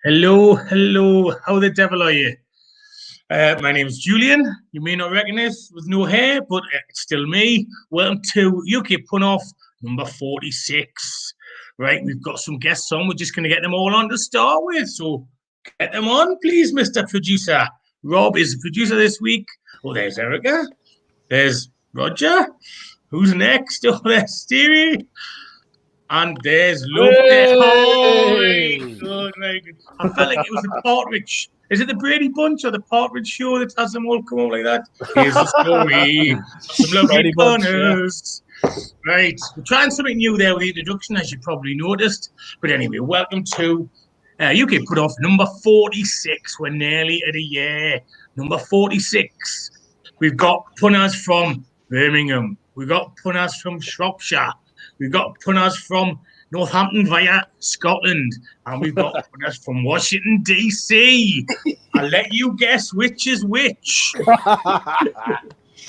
Hello, hello. How the devil are you? My name's Julian. You may not recognize with no hair, but it's still me. Welcome to UK Pun-Off number 46. Right, we've got some guests on. We're just going to get them all on to start with. So get them on, please, Mr. Producer. Rob is the producer this week. Oh, there's Erica. There's Roger. Who's next? Oh, there's Stevie. And there's Luke there. Oh, very good, very good. I felt like it was the Partridge. Is it the Brady Bunch or the Partridge Show that has them all come up like that? Here's the story. Some lovely corners. Right. We're trying something new there with the introduction, as you probably noticed. But anyway, welcome to UK Put Off number 46. We're nearly at a year. Number 46. We've got punters from Birmingham. We've got punters from Shropshire. We've got punters from Northampton via Scotland. And we've got punters from Washington, D.C. I'll let you guess which is which.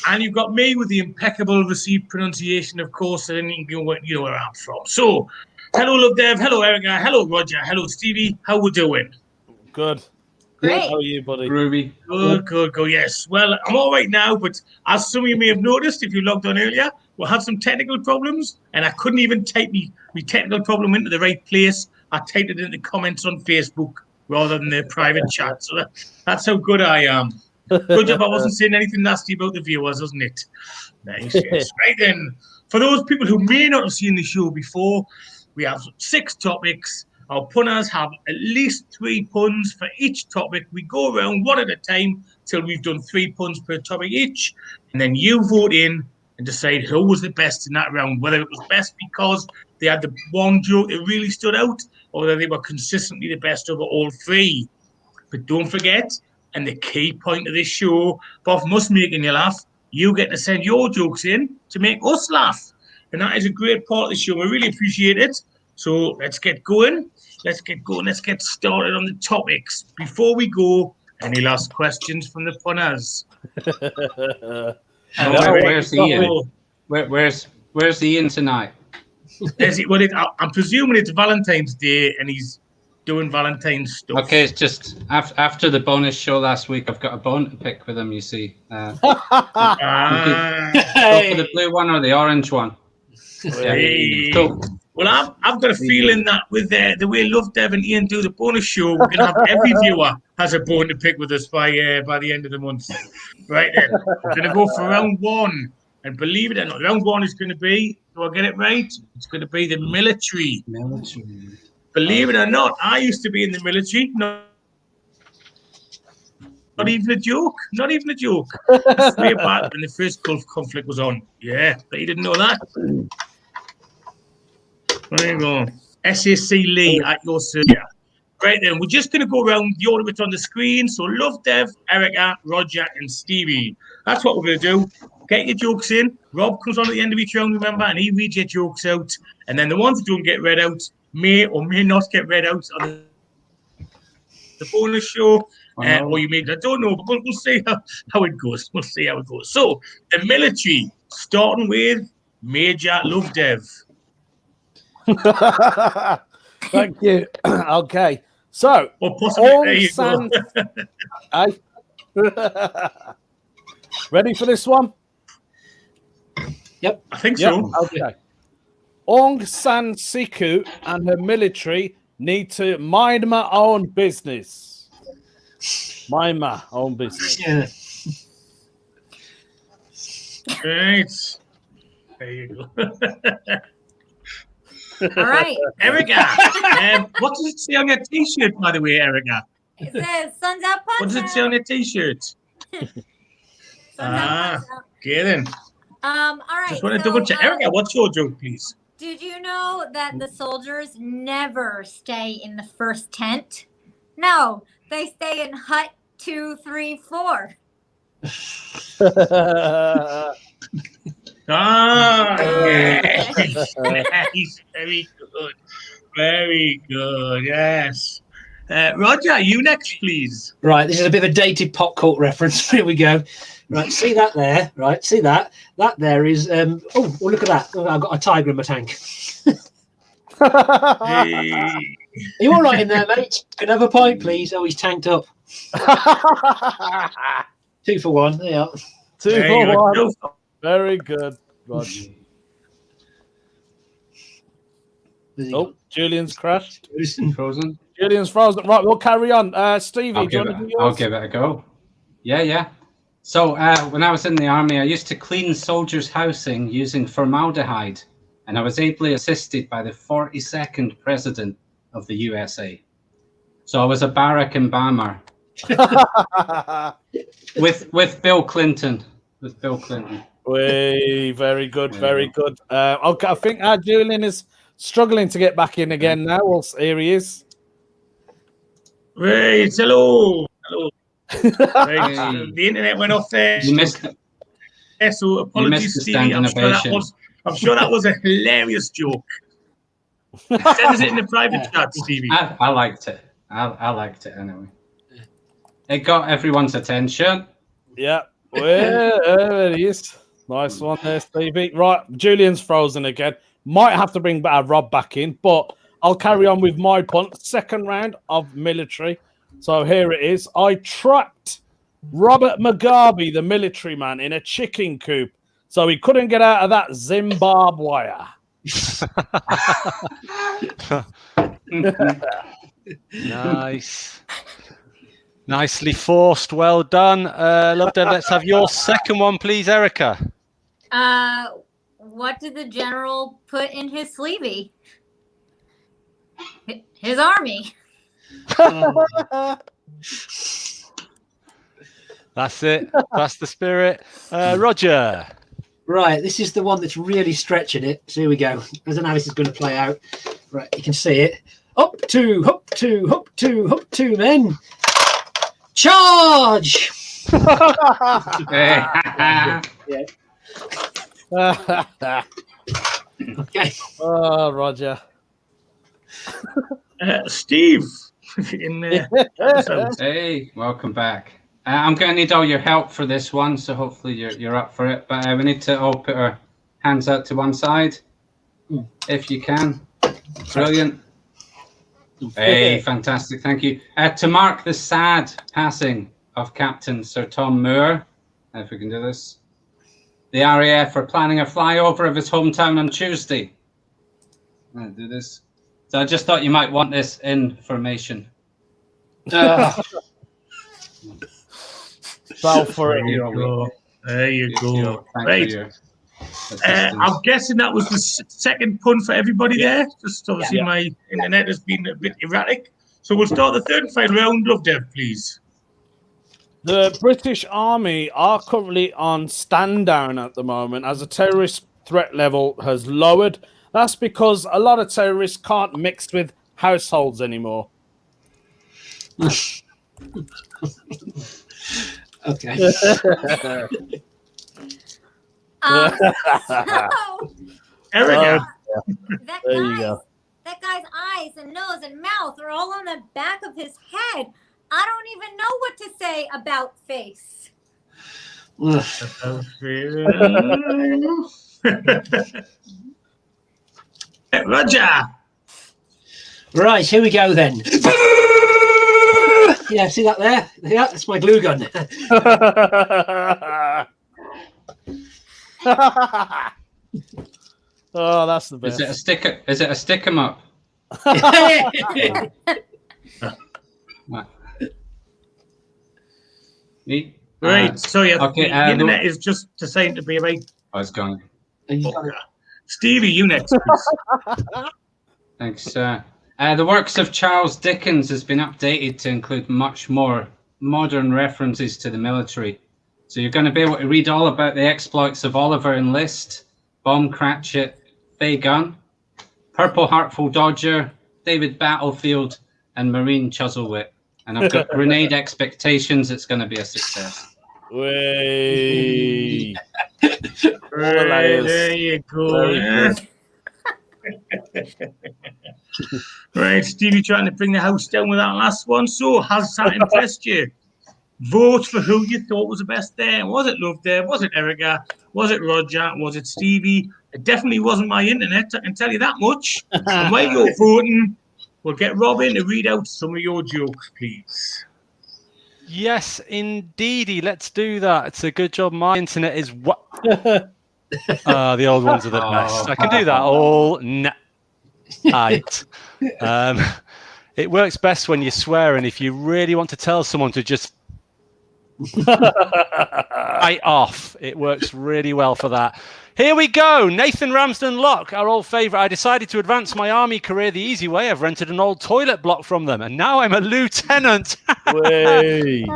And you've got me with the impeccable received pronunciation, of course, and you know where I'm from. So, hello, Love Dev. Hello, Erica. Hello, Roger. Hello, Stevie. How we doing? Good. Great. How are you, buddy? Ruby. Good. Yes. Well, I'm all right now, but as some of you may have noticed, if you logged on earlier, we'll have some technical problems, and I couldn't even type my technical problem into the right place. I typed it in the comments on Facebook rather than the private chat. So that's how good I am. Good job I wasn't saying anything nasty about the viewers, wasn't it? Nice. Yes. Right then, for those people who may not have seen the show before, we have 6 topics. Our punters have at least 3 puns for each topic. We go around one at a time till we've done 3 puns per topic each. And then you vote in and decide who was the best in that round, whether it was best because they had the one joke that really stood out or whether they were consistently the best over all 3. But don't forget, and the key point of this show, apart from us making you laugh, you get to send your jokes in to make us laugh. And that is a great part of the show. We really appreciate it. So let's get going. Let's get started on the topics. Before we go, any last questions from the punters? Where's Ian? Where's Ian tonight? I'm presuming it's Valentine's Day and he's doing Valentine's stuff. Okay, it's just after the bonus show last week. I've got a bone to pick with him. You see, go for the blue one or the orange one. Hey. Cool. Well, I've got a feeling that with the way Love Dev and Ian do the bonus show, we're going to have every viewer has a bone to pick with us by the end of the month. Right then, we're going to go for round 1. And believe it or not, round 1 is going to be, do I get it right? It's going to be the military. Believe it or not, I used to be in the military. Not even a joke. It's way back when the first Gulf conflict was on. Yeah, but you didn't know that. There you go. SAC Lee at your service. Right then, we're just going to go around the order that's on the screen. So Love Dev, Erica, Roger, and Stevie. That's what we're going to do. Get your jokes in. Rob comes on at the end of each round, remember, and he reads your jokes out. And then the ones that don't get read out may or may not get read out on the bonus show. Or you may, I don't know, but we'll see how it goes. So, the military, starting with Major Love Dev. Thank you. Okay. So, ready for this one? Yep. I think so. Okay. Aung San Suu Kyi and her military need to mind my own business. Mind my own business. Yeah. Right. There you go. All right. Erica, what does it say on your T-shirt, by the way, Erica? It says Sun's Out Punch. What does it say on your T-shirt? Okay then. All right. Just want to double check. Erica, what's your joke, please? Did you know that the soldiers never stay in the first tent? No, they stay in hut 2, 3, 4. Yes. Very good. Very good. Yes. Roger, you next, please. Right, this is a bit of a dated pop cult reference. Here we go. Right, see that there? Right, see that? That there is. Oh, look at that! Oh, I've got a tiger in my tank. Hey. you all right in there, mate? Can I have a pint, please? Oh, he's tanked up. 2 for 1. There you are. Two There for you one. go. Very good, Rog. Where's he Oh, Julian's crashed. gone? Frozen. Julian's frozen. Right, we'll carry on. Stevie, I'll do you give want to do it. I'll yours? give it a go. Yeah. So when I was in the army, I used to clean soldiers' housing using formaldehyde, and I was ably assisted by the 42nd president of the USA. So I was a barrack embalmer with Bill Clinton. With Bill Clinton. Way, very good, There very you good. Okay, I think Julian is struggling to get back in again now. Well, here he is. Right, hello. Right, Hey. the internet went off there. You missed it. So apologies, the Stevie. standing ovation. I'm sure that was a hilarious joke. Send us it in the private chat, Stevie. I liked it. I liked it anyway. It got everyone's attention. Yeah, there he is. Nice one there, Stevie. Right, Julian's frozen again. Might have to bring Rob back in, but I'll carry on with my punt. Second round of military. So here it is. I trapped Robert Mugabe, the military man, in a chicken coop, so he couldn't get out of that Zimbabwe. Nice. Nicely forced. Well done. Love Dev. Let's have your second one, please, Erica. What did the general put in his sleevey? His army. That's it. That's the spirit. Roger. Right, this is the one that's really stretching it. So here we go. I don't know how this is going to play out. Right, you can see it. Up two, men. Charge! Okay. Oh, Roger. Steve. In episode. Hey, welcome back. I'm going to need all your help for this one, so hopefully you're up for it. But we need to all put our hands out to one side, if you can. Brilliant. Hey, fantastic. Thank you. To mark the sad passing of Captain Sir Tom Moore, if we can do this, the RAF are planning a flyover of his hometown on Tuesday. I'm going to do this. So I just thought you might want this information. Fell for There it. you go. There you go. Thank Right. you. Assistance. I'm guessing that was the second pun for everybody there. Just obviously my internet has been a bit erratic. So we'll start the third and final round. Love Dev, please. The British Army are currently on stand down at the moment as the terrorist threat level has lowered. That's because a lot of terrorists can't mix with households anymore. Okay. So, Erica. that There you go. that guy's eyes and nose and mouth are all on the back of his head. I don't even know what to say about face. Roger. Right, here we go then. Yeah, see that there? Yeah, that's my glue gun. Oh, that's the Is best. it a sticker? Is it a stick 'em up? Me? Right. So yeah, okay, the internet is just deciding to be about. I was going. Stevie, you next, please. Thanks, sir. The works of Charles Dickens has been updated to include much more modern references to the military. So you're going to be able to read all about the exploits of Oliver Enlist, Bomb Cratchit, Faye Gunn, Purple Heartful Dodger, David Battlefield, and Marine Chuzzlewit. And I've got grenade expectations. It's going to be a success. Way. Right, there you go. Very Right, Stevie trying to bring the house down with that last one. So, has that impressed you? Vote for who you thought was the best there. Was it Love there? Was it Erica? Was it Roger? Was it Stevie? It definitely wasn't my internet, I can tell you that much. And while you're voting, We'll get Robin to read out some of your jokes, please. Yes, indeedy. Let's do that. It's a good job. My internet is what. The old ones are the best. I can do that all night. It works best when you swear, and if you really want to tell someone to just right off, it works really well for that. Here we go. Nathan Ramsden Locke, our old favourite. I decided to advance my army career the easy way. I've rented an old toilet block from them, and now I'm a lieutenant. Way.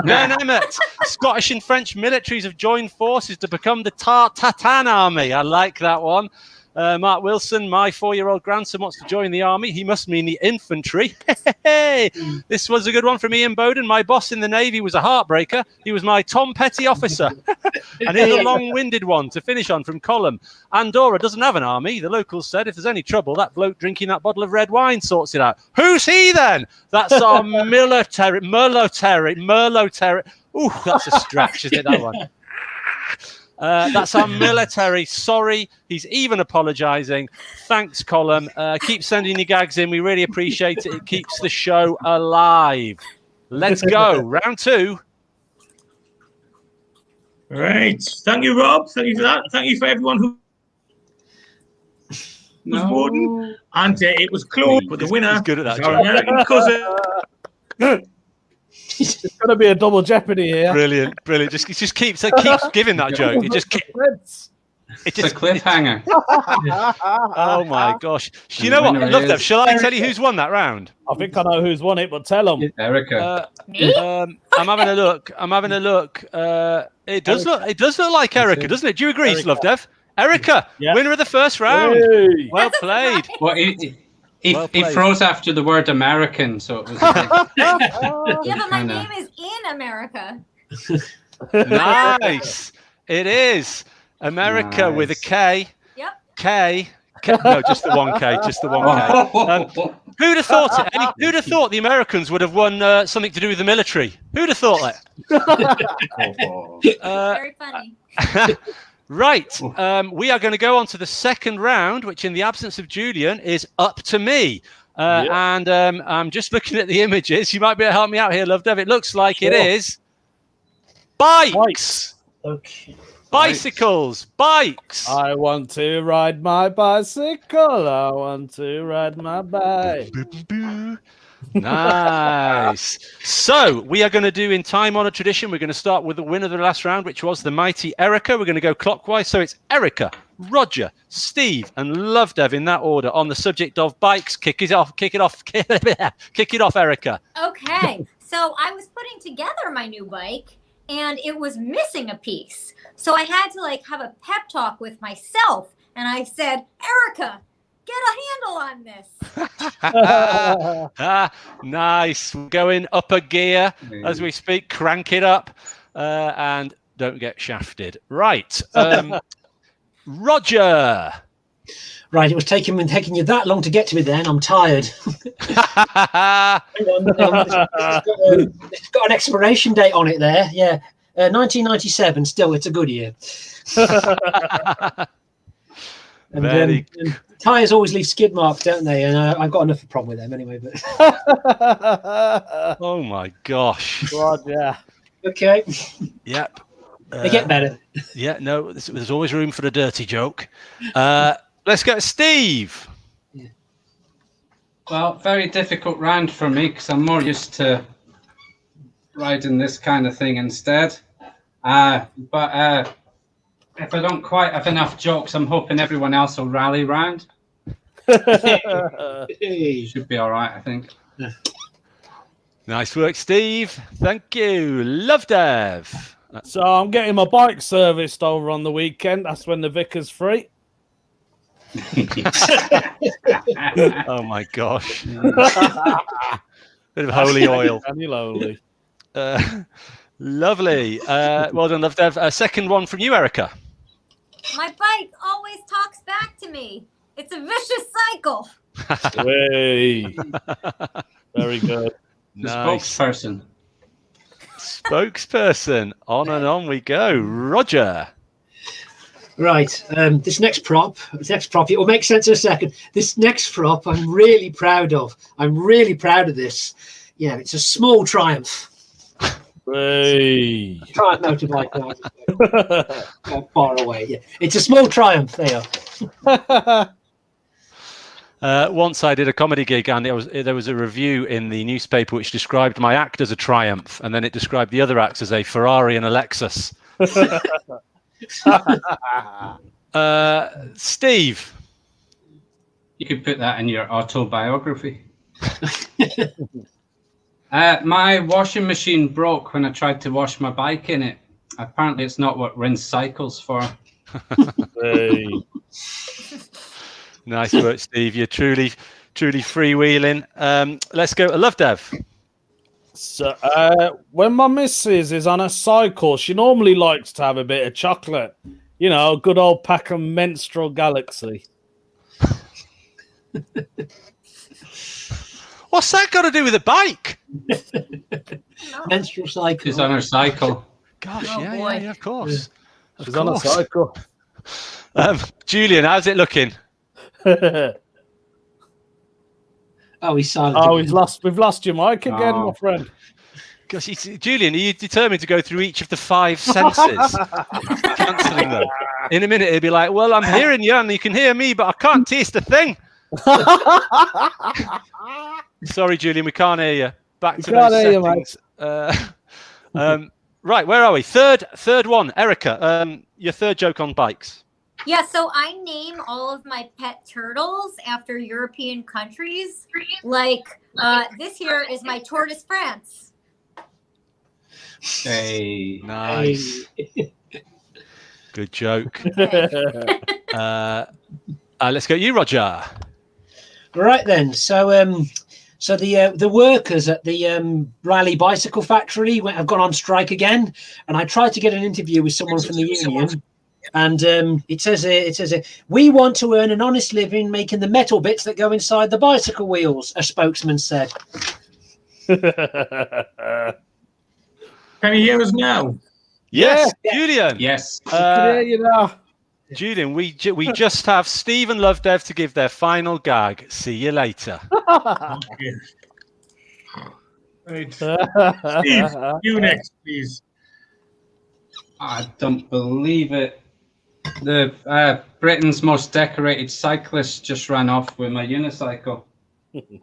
Ben Emmett, Scottish and French militaries have joined forces to become the Tartatan army. I like that one. Mark Wilson, my 4-year-old grandson wants to join the army. He must mean the infantry. This was a good one from Ian Bowden. My boss in the Navy was a heartbreaker. He was my Tom Petty officer. And here's a long-winded one to finish on from Column. Andorra doesn't have an army. The locals said if there's any trouble, that bloke drinking that bottle of red wine sorts it out. Who's he then? That's our Merlot. Ooh, that's a stretch, isn't it, that one? That's our military. Sorry, he's even apologising. Thanks, Colum. Keep sending your gags in. We really appreciate it. It keeps the show alive. Let's go. Round 2. Right. Thank you, Rob. Thank you for that. Thank you for everyone who was voting. And it was close, but the winner He's good at that, is our Jack. American cousin. It's going to be a double jeopardy here. Brilliant. It just keeps giving that joke. It just It's a cliffhanger. Oh my gosh. You know what? Love them. Shall I tell you who's won that round? I think I know who's won it, but tell them. Erica. Me? I'm having a look. It does look like Erica, doesn't it? Do you agree, Erica. Love Dev? Erica, Yeah. winner of the first round. Hey. Well played. Well, he Well he played. froze after the word American, so it was. Yeah, but my I know. name is in America. Nice. It is America with a K. Yep. K. No, just the one K. Just the one K. Who'd have thought it? Who'd have thought the Americans would have won something to do with the military? Who'd have thought that? Very funny. Right. We are going to go on to the second round, which in the absence of Julian is up to me. And I'm just looking at the images. You might be able to help me out here, Love Dev. It looks like it is bikes. Okay. Bicycles. Bikes. I want to ride my bicycle. I want to ride my bike. Nice. So we are going to do in time-honored tradition. We're going to start with the winner of the last round, which was the mighty Erica. We're going to go clockwise. So it's Erica, Roger, Steve, and Love Dev in that order on the subject of bikes. Kick it off, Erica. Okay, so I was putting together my new bike and it was missing a piece. So I had to have a pep talk with myself. And I said, Erica, get a handle on this. Nice. We're going up a gear as we speak. Crank it up and don't get shafted. Right. Roger. Right, it was taking you that long to get to me then. I'm tired. Hang on. It's got an expiration date on it there. Yeah. 1997. Still, it's a good year. And tyres always leave skid marks, don't they? And I've got enough of a problem with them anyway. But Oh my gosh. God, yeah. okay, Yep. they get better. Yeah, no, there's always room for a dirty joke. Let's go, Steve. Well, very difficult round for me because I'm more used to riding this kind of thing instead. But if I don't quite have enough jokes, I'm hoping everyone else will rally round. Should be all right, I think. Nice work, Steve. Thank you. Love Dev. So I'm getting my bike serviced over on the weekend. That's when the vicar's free. Oh my gosh. Bit of holy oil. Lowly. Lovely. Well done, Love Dev. Second one from you, Erica. My bike always talks back to me. It's a vicious cycle. Way. Very good. The Nice. spokesperson. Spokesperson. On and on we go. Roger. Right. This next prop, it will make sense in a second. This next prop, I'm really proud of. I'm really proud of this. Yeah, it's a small Triumph. Hey. Triumph motorbike. Far away. Yeah, it's a small Triumph. There you are. Once I did a comedy gig, and there was a review in the newspaper which described my act as a Triumph, and then it described the other acts as a Ferrari and a Lexus. Steve, You could put that in your autobiography. My washing machine broke when I tried to wash my bike in it. Apparently, it's not what rinse cycle's for. Hey. nice work, Steve. You're truly freewheeling. Let's go to Love Dev. So, when my missus is on a cycle, she normally likes to have a bit of chocolate. You know, a good old pack of Menstrual Galaxy. What's that got to do with a bike? Menstrual cycle. She's on her cycle. Gosh, Oh, yeah, boy. of course. She's on a cycle. Julian, how's it looking? Oh, he's silent. Oh, again. we've lost your mic again, Oh. my friend. Gosh, Julian, are you determined to go through each of the 5 senses? Cancelling them. In a minute, he'll be like, well, I'm hearing you and you can hear me, but I can't taste a thing. Sorry, Julian, we can't hear you. Back to those settings. Right, where are we? Third one. Erica, your third joke on bikes. Yeah, so I name all of my pet turtles after European countries. Like this here is my Tour de France. Hey. Nice. Good joke. Okay. Let's go you, Roger. Right then. So the workers at the Raleigh Bicycle Factory have gone on strike again, and I tried to get an interview with someone from the union. And it says we want to earn an honest living making the metal bits that go inside the bicycle wheels, a spokesman said. Can you hear us now? Yes, Julian. Yes. You know. Julian, we just have Steve and Love Dev to give their final gag. See you later. Okay. Right. Steve, you next, please. I don't believe it. The Britain's most decorated cyclist just ran off with my unicycle.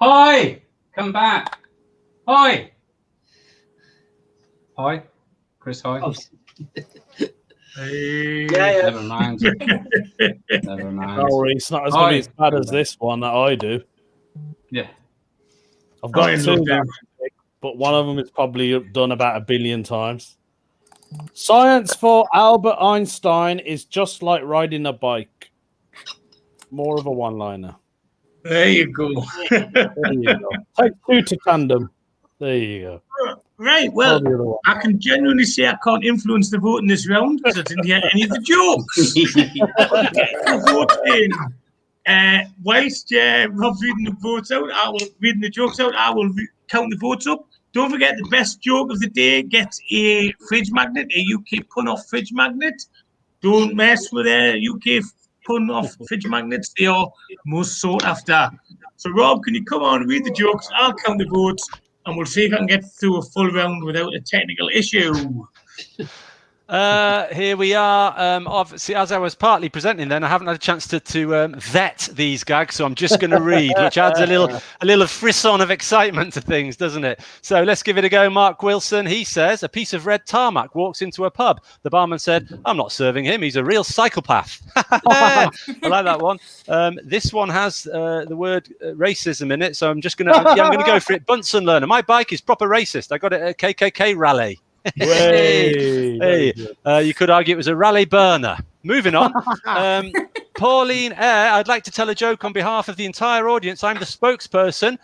Hoy! Come back. Hoy! Hoy? Chris Hoy? Oh, Hey. yeah. Never mind. Never mind. Don't worry, it's not as going to be as bad as this one that I do. Yeah. I've got I two, love them. but one of them is probably done about 1 billion times. Science for Albert Einstein is just like riding a bike. More of a one-liner. There you go. There you go. Take 2 to tandem. There you go. Right, well, The other one. I can genuinely say I can't influence the vote in this round because I didn't hear any of the jokes. The vote in. Whilst Rob's reading the votes out, reading the jokes out, I will count the votes up. Don't forget, the best joke of the day gets a fridge magnet, a UK pun-off fridge magnet. Don't mess with UK pun-off fridge magnets. They are most sought after. So, Rob, can you come on and read the jokes? I'll count the votes, and we'll see if I can get through a full round without a technical issue. Here we are. Obviously, as I was partly presenting, then I haven't had a chance to vet these gags, so I'm just going to read, which adds a little frisson of excitement to things, doesn't it? So let's give it a go. Mark Wilson, he says, a piece of red tarmac walks into a pub. The barman said, "I'm not serving him. He's a real psychopath." I like that one. This one has the word racism in it, so I'm just going to go for it. Bunsen learner. My bike is proper racist. I got it at a KKK rally. Hey. You could argue it was a rally burner. Moving on. Pauline Eyre, I'd like to tell a joke on behalf of the entire audience. I'm the spokesperson.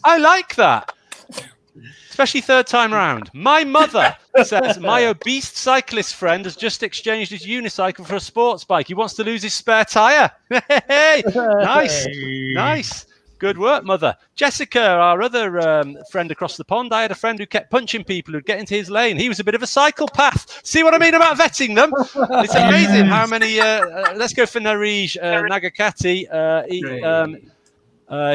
I like that. Especially third time round. My mother says, my obese cyclist friend has just exchanged his unicycle for a sports bike. He wants to lose his spare tyre. Nice. Good work, Mother. Jessica, our other friend across the pond. I had a friend who kept punching people who'd get into his lane. He was a bit of a psychopath. See what I mean about vetting them? It's amazing how many. Let's go for Narij Nagakati.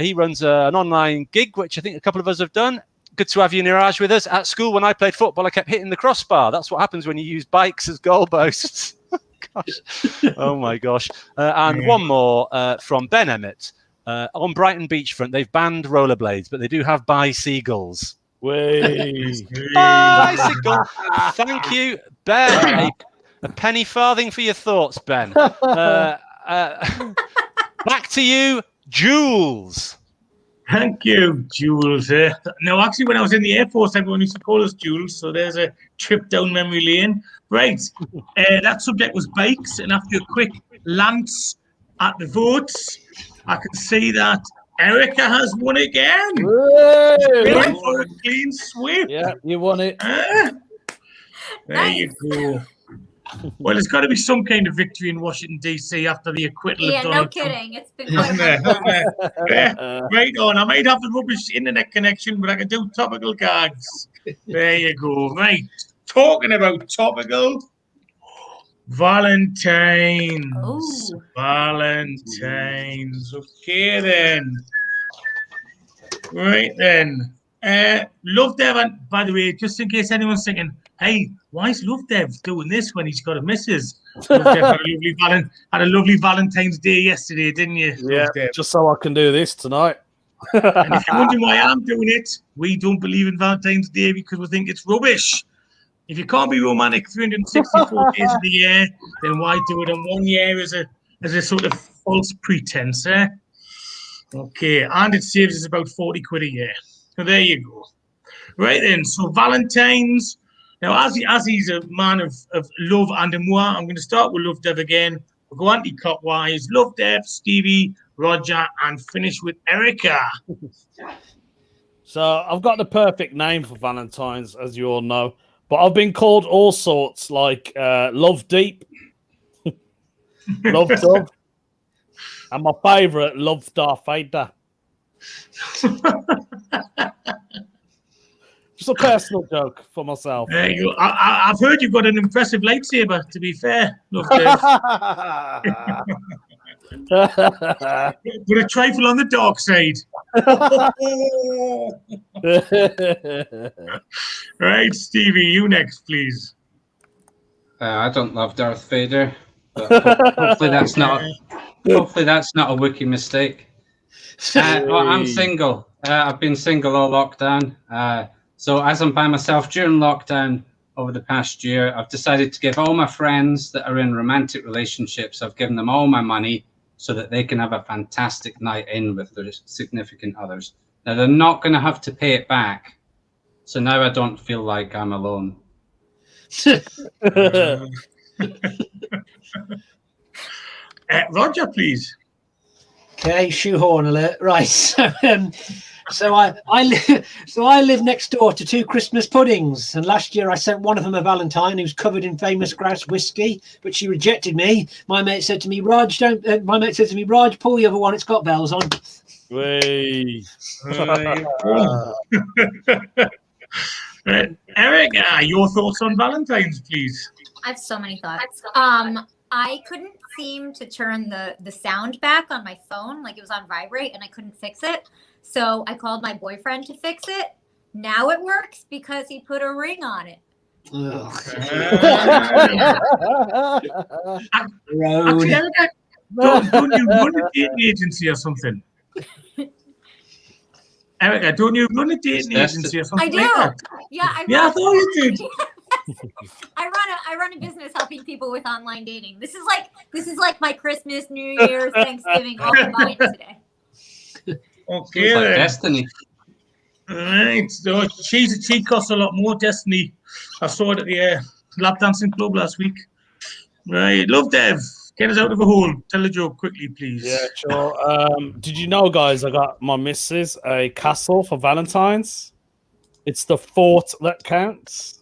He runs an online gig, which I think a couple of us have done. Good to have you, Niraj, with us. At school, when I played football, I kept hitting the crossbar. That's what happens when you use bikes as goalposts. Gosh. Oh, my gosh. And one more from Ben Emmett. On Brighton beachfront, they've banned rollerblades, but they do have bicycles. Bicycle. Thank you, Ben. A penny farthing for your thoughts, Ben. Back to you, Jules. Thank you, Jules. No, actually, when I was in the Air Force, everyone used to call us Jules. So there's a trip down memory lane. Right. That subject was bikes. And after a quick glance at the votes, I can see that Erica has won again. Going for a clean sweep. Yeah, you won it. There you go. Well, there's got to be some kind of victory in Washington, D.C. after the acquittal Yeah, of no Donald kidding. It's been Trump. quite Isn't there? Right on. I might have the rubbish internet connection, but I can do topical cards. There you go. Right. Talking about topical. Valentine's. Oh. Valentine's. Okay, then. Right, then. Love Dev, and by the way, just in case anyone's thinking, hey, why is Love Dev doing this when he's got a missus? Love Dev had a lovely Valentine's Day yesterday, didn't you? Yeah, Love Dev? just so I can do this tonight. And if you're wondering why I'm doing it, we don't believe in Valentine's Day because we think it's rubbish. If you can't be romantic 364 days of the year, then why do it in 1 year as a sort of false pretense, eh? Okay, and it saves us about 40 quid a year. So there you go. Right then, so Valentine's. Now, as he's a man of love and amour, I'm going to start with Love Dev again. We'll go anti-clockwise. Love Dev, Stevie, Roger, and finish with Erica. So I've got the perfect name for Valentine's, as you all know. But I've been called all sorts, like Love Deep, Love Dove, and my favourite, Love Darth Vader. Just a personal joke for myself. There you go. I've heard you've got an impressive lightsaber, to be fair, Love Dev. But a trifle on the dark side. Right, Stevie, you next, please. I don't love Darth Vader, but hopefully that's not a Wookiee mistake. Well, I'm single. I've been single all lockdown. So as I'm by myself during lockdown over the past year, I've decided to give all my friends that are in romantic relationships, I've given them all my money so that they can have a fantastic night in with their significant others. Now, they're not going to have to pay it back. So now I don't feel like I'm alone. Roger, please. Okay, shoehorn alert. Right. So I live next door to two Christmas puddings, and last year I sent one of them a Valentine who's covered in famous grouse whiskey, but she rejected me. My mate said to me, "Raj, pull the other one. It's got bells on." Erica, your thoughts on Valentine's, please. I have so many thoughts. I couldn't seem to turn the sound back on my phone, like it was on vibrate, and I couldn't fix it. So I called my boyfriend to fix it. Now it works because he put a ring on it. Actually, Erica, don't you run a dating agency or something? Erica, don't you run a dating agency or something? I do. Like that? Yeah, I thought you did. I run a business helping people with online dating. This is like my Christmas, New Year's, Thanksgiving all combined today. Okay, like then. Destiny. Right, so she costs a lot more. Destiny, I saw it at the lap dancing club last week. Right, Love Dev, get us out of a hole. Tell a joke quickly, please. Yeah, sure. Did you know, guys, I got my missus a castle for Valentine's? It's the fort that counts.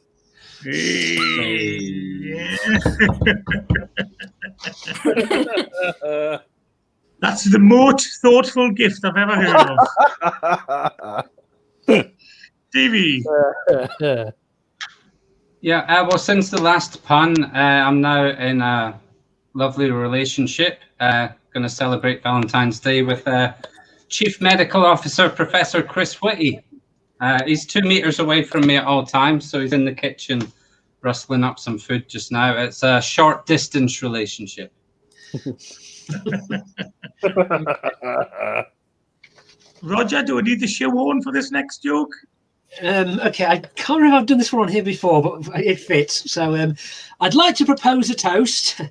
That's the most thoughtful gift I've ever heard of. Stevie. Yeah, well, since the last pun, I'm now in a lovely relationship. Going to celebrate Valentine's Day with Chief Medical Officer Professor Chris Whitty. He's 2 meters away from me at all times, so he's in the kitchen rustling up some food just now. It's a short distance relationship. Roger, do I need the shoe on for this next joke? Okay, I can't remember if I've done this one on here before, but it fits. So I'd like to propose a toast.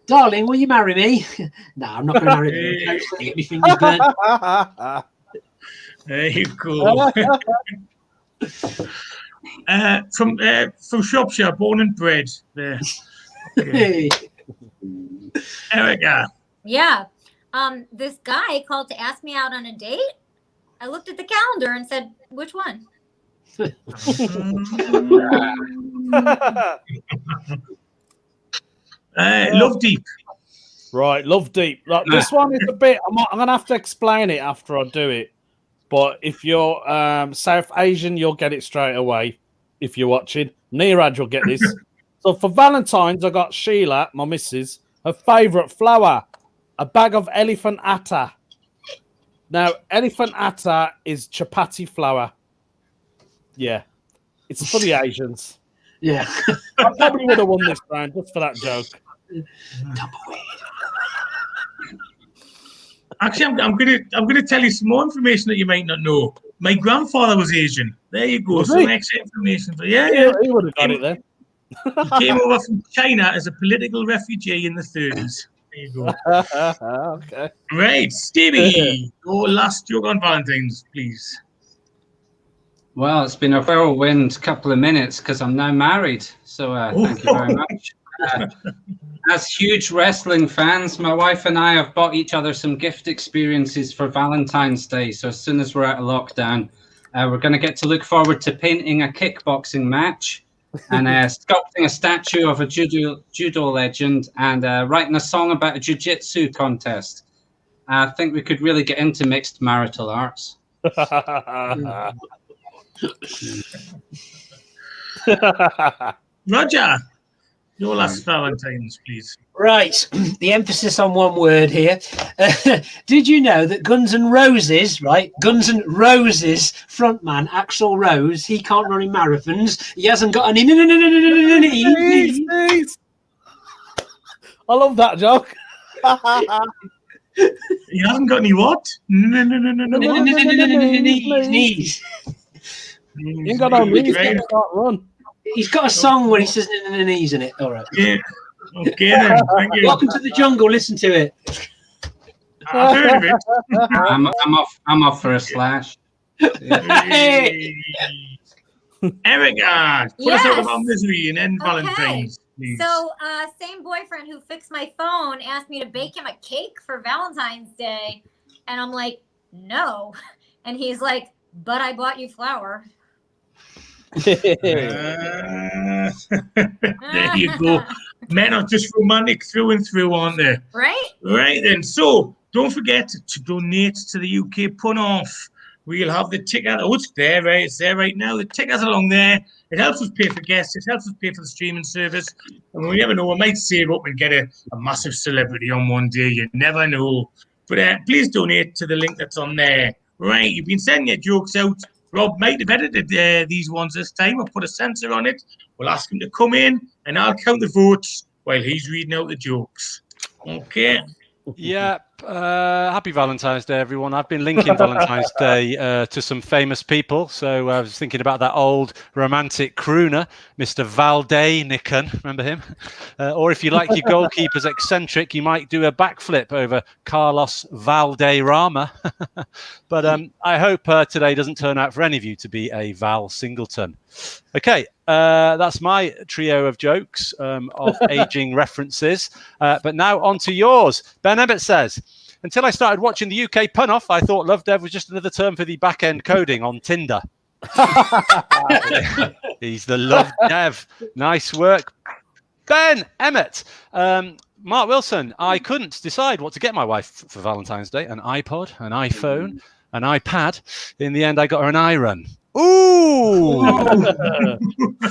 Darling, will you marry me? No, I'm not going to marry you. Toast, let me get my fingers burnt. There you go. From Shropshire, born and bred. There. Okay. Erica. Yeah. This guy called to ask me out on a date. I looked at the calendar and said, which one? Love Deep. Right, Love Deep. Like, this one is a bit. I'm going to have to explain it after I do it. But if you're South Asian, you'll get it straight away. If you're watching, Neeraj will get this. So for Valentine's, I got Sheila, my missus, her favourite flower, a bag of elephant atta. Now, elephant atta is chapati flour. Yeah, it's for the Asians. Yeah. I probably would have won this round just for that joke. Actually, I'm gonna tell you some more information that you might not know. My grandfather was Asian. There you go. Some extra information for you. He would have got it then. He came over from China as a political refugee in the 30s. There you go. Okay. Right, Stevie, your last joke on Valentine's, please. Well, it's been a whirlwind couple of minutes because I'm now married. So thank you very much. As huge wrestling fans, my wife and I have bought each other some gift experiences for Valentine's Day. So as soon as we're out of lockdown, we're going to get to look forward to painting a kickboxing match and sculpting a statue of a judo legend and writing a song about a jiu-jitsu contest. I think we could really get into mixed marital arts. Roger, your last Valentine's, please. Right, the emphasis on one word here. Did you know that Guns N' Roses, right? Guns N' Roses frontman Axl Rose, he can't run in marathons. He hasn't got any. I love that joke. He hasn't got any what? Knees. You ain't got no knees, can't run. He's got a song where he says knees in it. All right. Yeah. Okay then. Thank you. Welcome to the jungle. Listen to it. I've heard of it. I'm off for a slash. Hey. Erica, put us Yes. out of our misery and end Okay. Valentine's, please. So, same boyfriend who fixed my phone asked me to bake him a cake for Valentine's Day. And I'm like, no. And he's like, but I bought you flour. There you go. Men are just romantic through and through, aren't they? Right? Right then. So don't forget to donate to the UK Pun Off. We'll have the ticket. Oh, it's there, right? It's there right now. The ticket's along there. It helps us pay for guests. It helps us pay for the streaming service. And we never know. We might save up and get a massive celebrity on one day. You never know. But please donate to the link that's on there. Right. You've been sending your jokes out. Rob might have edited these ones this time. I'll put a censor on it. We'll ask him to come in and I'll count the votes while he's reading out the jokes. Okay. Yeah. Happy Valentine's Day, everyone. I've been linking Valentine's Day to some famous people. So I was thinking about that old romantic crooner, Mr. Valdeinican. Remember him? Or if you like your goalkeepers eccentric, you might do a backflip over Carlos Valderrama. But I hope today doesn't turn out for any of you to be a Val Singleton. Okay, that's my trio of jokes of aging references. But now on to yours. Ben Emmett says, until I started watching the UK Pun Off, I thought Love Dev was just another term for the back-end coding on Tinder. He's the Love Dev. Nice work. Ben Emmett. Mark Wilson, I couldn't decide what to get my wife for Valentine's Day. An iPod, an iPhone, an iPad. In the end, I got her an iRun. Ooh!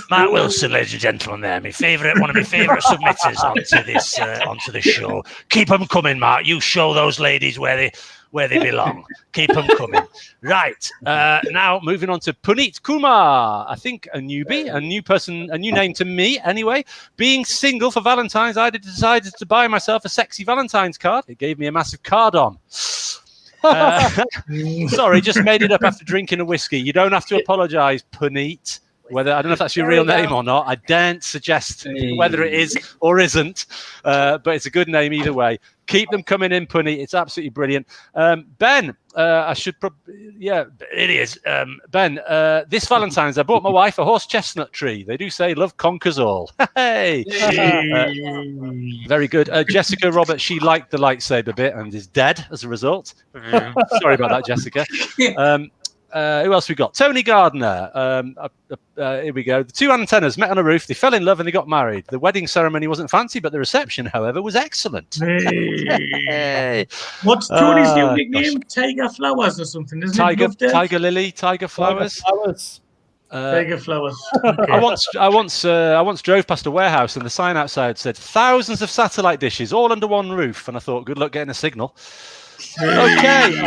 Mark Wilson, ladies and gentlemen, there, one of my favourite submitters onto the show. Keep them coming, Mark. You show those ladies where they belong. Keep them coming. Right. Now moving on to Puneet Kumar. I think a newbie, a new person, a new name to me anyway. Being single for Valentine's, I decided to buy myself a sexy Valentine's card. It gave me a massive card on. Sorry, just made it up after drinking a whiskey. You don't have to apologise, Puneet. I don't know if that's your real name or not. I daren't suggest whether it is or isn't, but it's a good name either way. Keep them coming in, Puneet. It's absolutely brilliant. Ben, it is. Ben, this Valentine's, I bought my wife a horse chestnut tree. They do say love conquers all. Hey! Very good. Jessica Roberts, she liked the lightsaber bit and is dead as a result. Sorry about that, Jessica. Who else we got? Tony Gardner. Here we go. The two antennas met on a roof. They fell in love and they got married. The wedding ceremony wasn't fancy, but the reception, however, was excellent. Hey. What's Tony's new nickname? Tiger Flowers or something, isn't it? Tiger Lily, Tiger Flowers. Tiger Flowers. Okay. I once drove past a warehouse and the sign outside said thousands of satellite dishes all under one roof, and I thought, good luck getting a signal. Okay.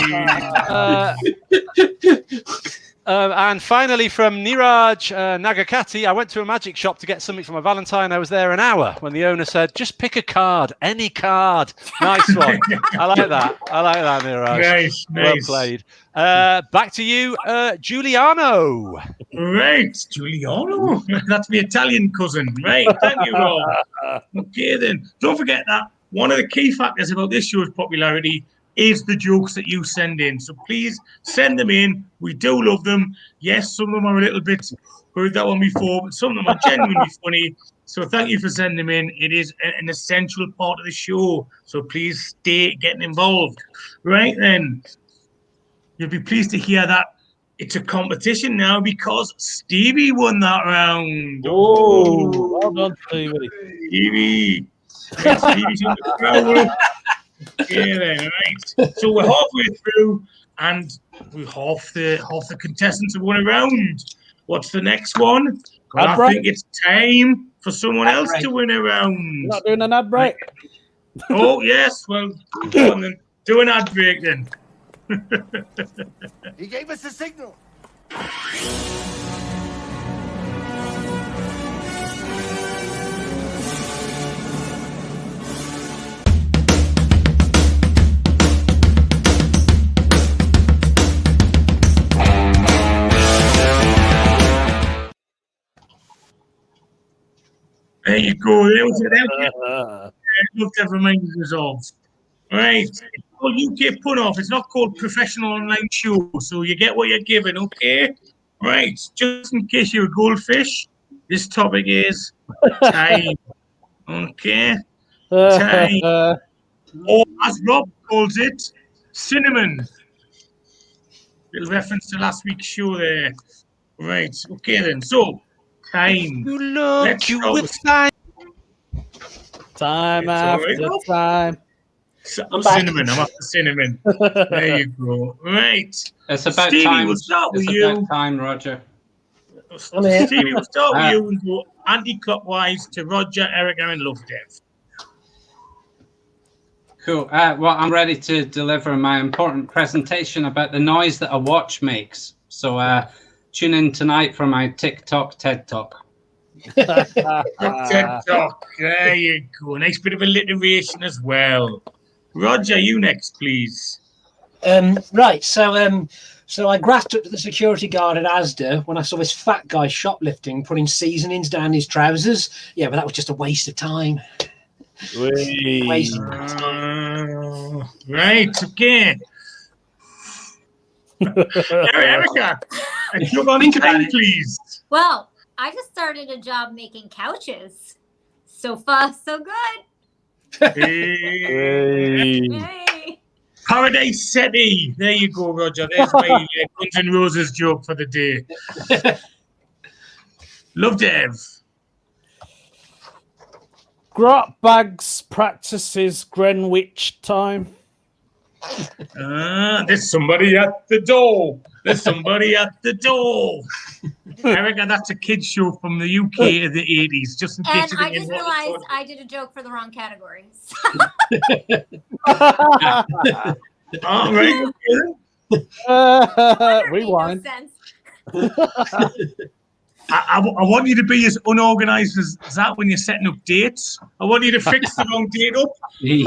And finally, from Niraj Nagakati, I went to a magic shop to get something for my Valentine. I was there an hour when the owner said, just pick a card, any card. Nice one. I like that, Niraj. Nice. Well played. Back to you, Giuliano. Right, Giuliano. That's my Italian cousin. Right, thank you, Rob. Okay, then. Don't forget that one of the key factors about this show's popularity is the jokes that you send in. So please send them in. We do love them. Yes, some of them are a little bit, heard that one before, but some of them are genuinely funny. So thank you for sending them in. It is an essential part of the show. So please stay getting involved. Right then, you'll be pleased to hear that it's a competition now because Stevie won that round. Oh, well done, Stevie. Stevie. Right, Stevie's in the crowd. Yeah, then, right. So we're halfway through, and half the contestants have won a round. What's the next one? Well, I think it's time for someone else to win a round. You're not doing an ad break? Oh yes, well, go on then. Do an ad break then. He gave us a signal. There you go. There was it. Looked at reminders resolved. Right. It's called UK Put Off. It's not called Professional Online Show. So you get what you're given, okay? Right. Just in case you're a goldfish, this topic is time. Okay? Time. Or as Rob calls it, cinnamon. Little reference to last week's show there. Right. Okay then. So, time. Let's start with time. Time after time. Cinnamon. I'm after cinnamon. There you go. Right. It's about Stevie, time. we'll start with It's you. about time, Roger. Stevie, we'll start with you and go anti-clockwise to Roger, Erica, and Love Dev. Cool. Well, I'm ready to deliver my important presentation about the noise that a watch makes. So tune in tonight for my TikTok TED Talk. TED Talk. There you go. Nice bit of alliteration as well. Roger, you next, please. Right. So I grasped up to the security guard at Asda when I saw this fat guy shoplifting, putting seasonings down his trousers. Yeah, but that was just a waste of time. Waste of time. Right. Okay. Erica, look on time, please. Well, I just started a job making couches. So far, so good. Hey. Paradise City. There you go, Roger. There's my Guns N' Roses joke for the day. Love Dev. Grot Bags practices Greenwich time. There's somebody at the door. There's somebody at the door. Erica, that's a kid's show from the UK of the 80s. Just in case And you I didn't just know what it's realized I did a joke for the wrong category. called. All right. Okay. Rewind. No sense. I want you to be as unorganized as that when you're setting up dates. I want you to fix the wrong date up.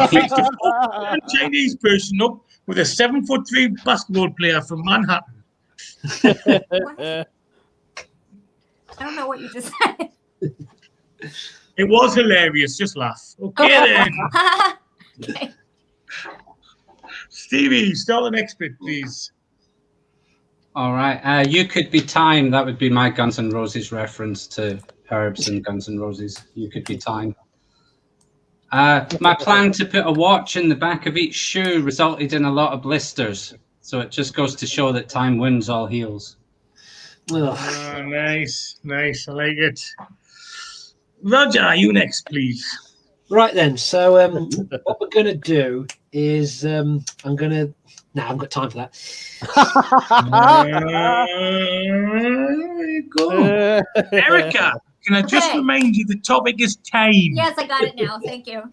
Fix the Chinese person up with a 7'3" basketball player from Manhattan. I don't know what you just said. It was hilarious. Just laugh. Okay then. Okay. Stevie, start the next bit, please. All right. You Could Be Time. That would be my Guns N' Roses reference to Herbs and Guns N' Roses. You Could Be Time. My plan to put a watch in the back of each shoe resulted in a lot of blisters. So it just goes to show that time wins all heels. Oh, nice. Nice. I like it. Roger, you next, please. Right then. So what we're going to do is I'm going to. No, I haven't got time for that. There you go. Erica, can I just Okay. remind you the topic is time? Yes, I got it now. Thank you.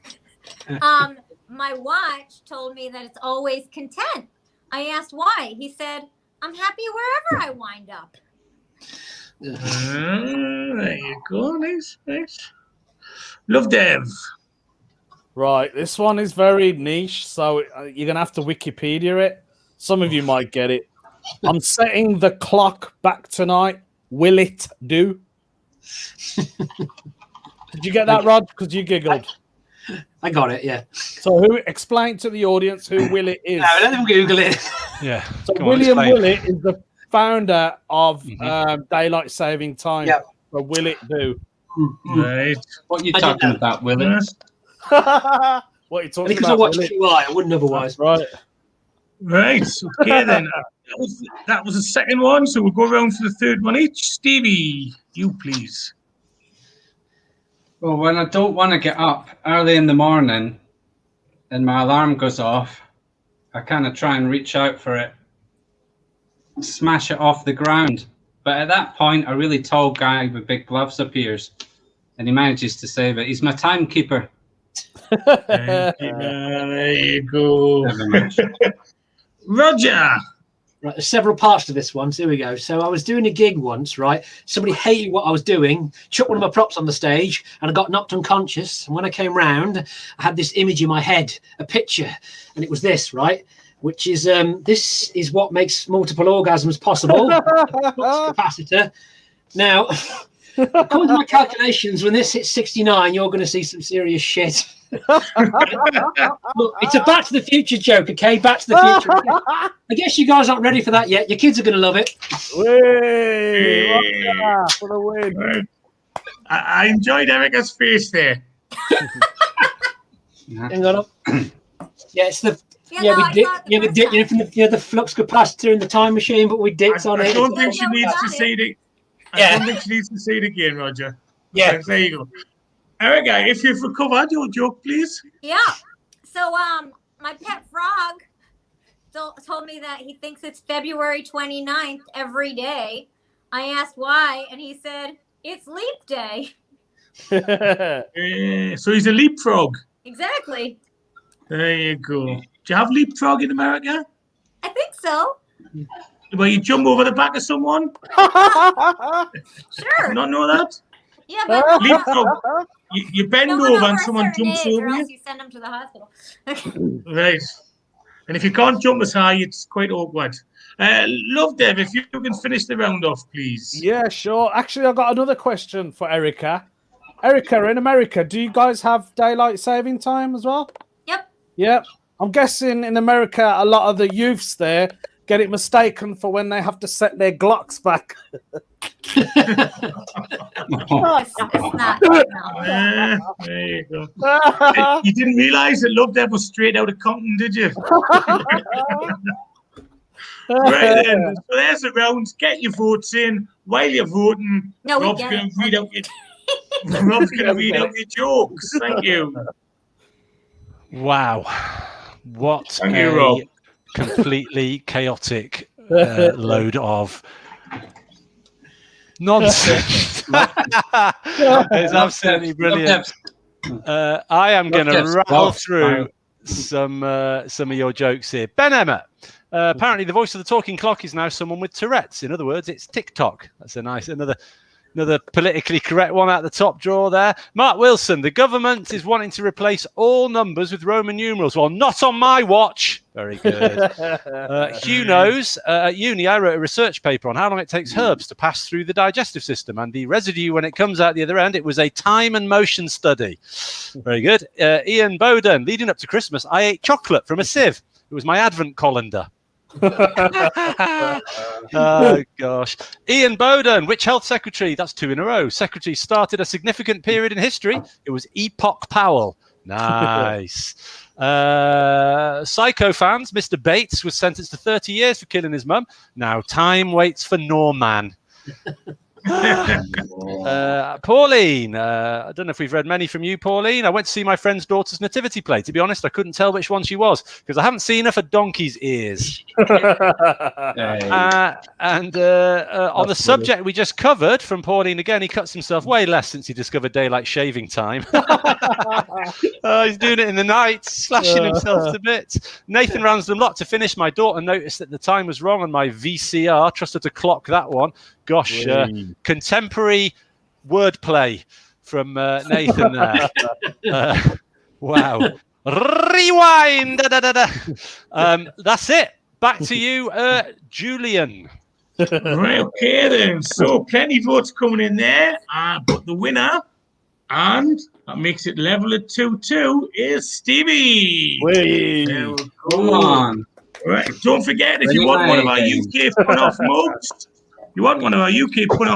My watch told me that it's always content. I asked why. He said, I'm happy wherever I wind up. There you go. Nice, nice. Love Dev. Right, this one is very niche, so you're going to have to Wikipedia it. Some of you might get it. I'm setting the clock back tonight. Will it do? Did you get that, Rod? Because you giggled. I got it. Yeah. So who explain to the audience who Willett is? No, let them Google it. Yeah. So Come on, William explain. Willett is the founder of Daylight Saving Time. Yep. So will it do? Right. What are you I did talking know. about, Willie? What are you talking Because I about? watched Willett? QI, I wouldn't otherwise. Right. Right. Okay then. That was the second one. So we'll go around for the third one each. Stevie, you please. Well, when I don't want to get up early in the morning and my alarm goes off, I kind of try and reach out for it, smash it off the ground. But at that point, a really tall guy with big gloves appears and he manages to save it. He's my timekeeper. There you go. Never mind. Roger. Right, there's several parts to this one. So here we go. So I was doing a gig once, right? Somebody hated what I was doing, chucked one of my props on the stage, and I got knocked unconscious. And when I came round, I had this image in my head, a picture, and it was this, right? Which is this is what makes multiple orgasms possible. Capacitor. Now, according to my calculations, when this hits 69, you're going to see some serious shit. Look, it's a Back to the Future joke, okay? Back to the Future. I guess you guys aren't ready for that yet. Your kids are going to love it. Way, Roger, for the win. I enjoyed Erica's face there. Hang on. Yeah, it's the no, we I did. thought the Yeah, we first did. You know, time. from the flux capacitor in the time machine, but we dicks on I it. don't think she Yeah, we needs to got say it. I Yeah. don't think she needs to say it again, Roger. Yeah. There you go. Erica, if you've recovered, your joke, please. Yeah. So, my pet frog told me that he thinks it's February 29th every day. I asked why, and he said, it's leap day. So he's a leapfrog. Exactly. There you go. Do you have leapfrog in America? I think so. Where you jump over the back of someone? Sure. Not know that? Yeah, but Leapfrog. You bend no one over over and a someone certain jumps age, over or you. else you send them to the hospital. Right. And if you can't jump as high, it's quite awkward. Love Dev, if you can finish the round off, please. Yeah, sure. Actually, I've got another question for Erica. Erica, in America, do you guys have daylight saving time as well? Yep. Yep. I'm guessing in America, a lot of the youths there get it mistaken for when they have to set their Glocks back. It's not. No. There you go. You didn't realise that Love Dev was straight out of Compton, did you? Right then. So there's the rounds. Get your votes in. While you're voting, No, we Rob's get going it. to read out your... Rob's going to read out your jokes. Thank you. Wow. What Thank you, Rob. completely chaotic load of nonsense. It's absolutely brilliant. I am going to rattle through some of your jokes here. Ben Emmett. Apparently, the voice of the talking clock is now someone with Tourette's. In other words, it's TikTok. That's a nice another politically correct one out the top drawer there. Mark Wilson. The government is wanting to replace all numbers with Roman numerals. Well, not on my watch. Very good. Hugh knows. At uni, I wrote a research paper on how long it takes herbs to pass through the digestive system and the residue when it comes out the other end. It was a time and motion study. Very good. Ian Bowden. Leading up to Christmas, I ate chocolate from a sieve. It was my advent colander. Oh gosh. Ian Bowden, which health secretary? That's 2 in a row. Secretary started a significant period in history. It was Epoch Powell. Nice. Psycho fans, Mr. Bates was sentenced to 30 years for killing his mum. Now time waits for Norman. Pauline, I don't know if we've read many from you, Pauline. I went to see my friend's daughter's nativity play. To be honest, I couldn't tell which one she was because I haven't seen her for donkey's ears. On the subject we just covered from Pauline again, he cuts himself way less since he discovered daylight saving time. He's doing it in the night, slashing himself to bits. Nathan Ransdom Lot, to finish, my daughter noticed that the time was wrong on my VCR. Trust her to clock that one. Gosh, contemporary wordplay from Nathan there. Wow. Rewind. That's it. Back to you, Julian. Right, okay then. So plenty of votes coming in there. But the winner, and that makes it level at 2-2, is Stevie. There we go. Come on. Right. Don't forget, if you want one of our UK put-off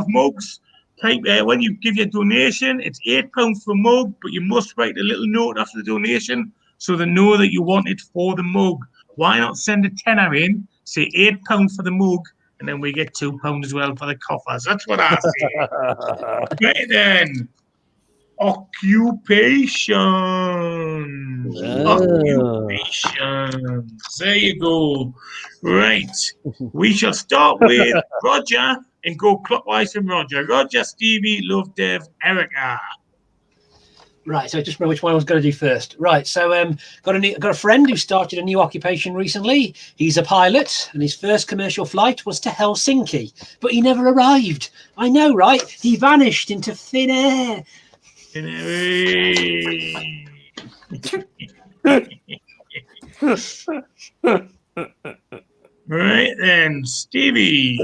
mugs, type when you give your donation, it's £8 for a mug, but you must write a little note after the donation so they know that you want it for the mug. Why not send a tenner in, say £8 for the mug, and then we get £2 as well for the coffers. That's what I say. Right then. Occupations. There you go. Right. We shall start with Roger and go clockwise from Roger. Roger, Stevie, Love, Dev, Erica. Right, so I just remember which one I was going to do first. Right, so got a friend who started a new occupation recently. He's a pilot, and his first commercial flight was to Helsinki, but he never arrived. I know, right? He vanished into thin air. Right then, Stevie.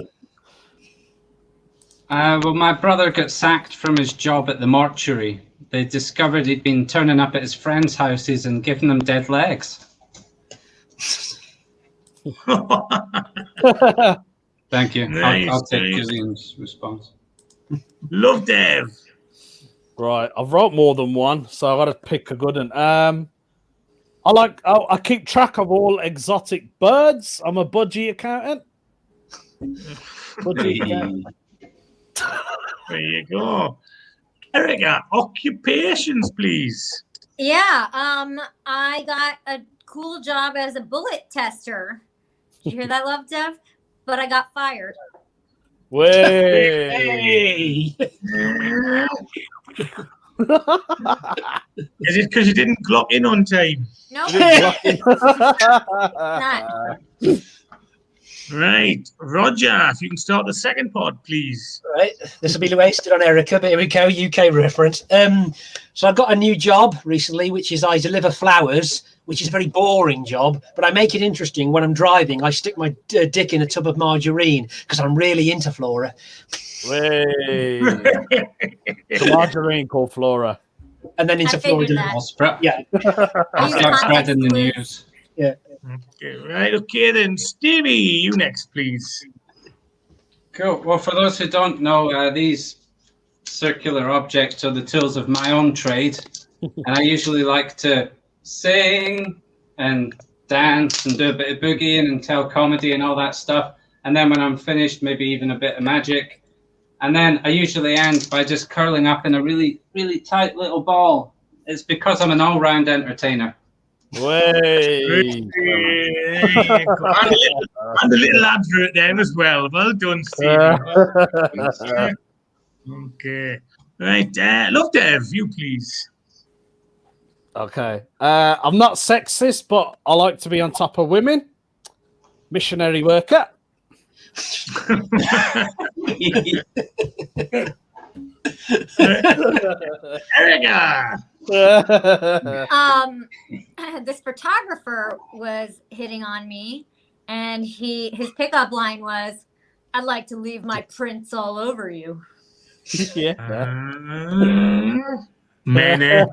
Well, my brother got sacked from his job at the mortuary. They discovered he'd been turning up at his friends' houses and giving them dead legs. Thank you. Nice, I'll take nice. Julian's response. Love, Dev. Right, I've wrote more than one, so I've got to pick a good one. I keep track of all exotic birds. I'm a budgie accountant. There you go. Erica, occupations, please. Yeah, I got a cool job as a bullet tester. Did you hear that, Love, Dev? But I got fired. Way. Hey. Is it because you didn't clock in on time? No, not. Right. Roger, if you can start the second pod, please. Right, this will be wasted on Erica, but here we go, UK reference. So I got a new job recently, which is I deliver flowers, which is a very boring job, but I make it interesting. When I'm driving, I stick my dick in a tub of margarine because I'm really into Flora. Way. The margarine called Flora. And then into I figured Florida. that. I'll spread. Yeah. I'll start spreading the news. Yeah. Okay, right. Okay, then. Stevie, you next, please. Cool. Well, for those who don't know, these circular objects are the tools of my own trade. And I usually like to sing and dance and do a bit of boogieing and tell comedy and all that stuff. And then when I'm finished, maybe even a bit of magic. And then I usually end by just curling up in a really, really tight little ball. It's because I'm an all-round entertainer. Way. And the little advert there as well. Well done, Stevie. Okay. Right. Love Dev, you please. Okay. I'm not sexist, but I like to be on top of women. Missionary worker. Erica. This photographer was hitting on me, and his pickup line was, "I'd like to leave my prints all over you." Yeah. Man.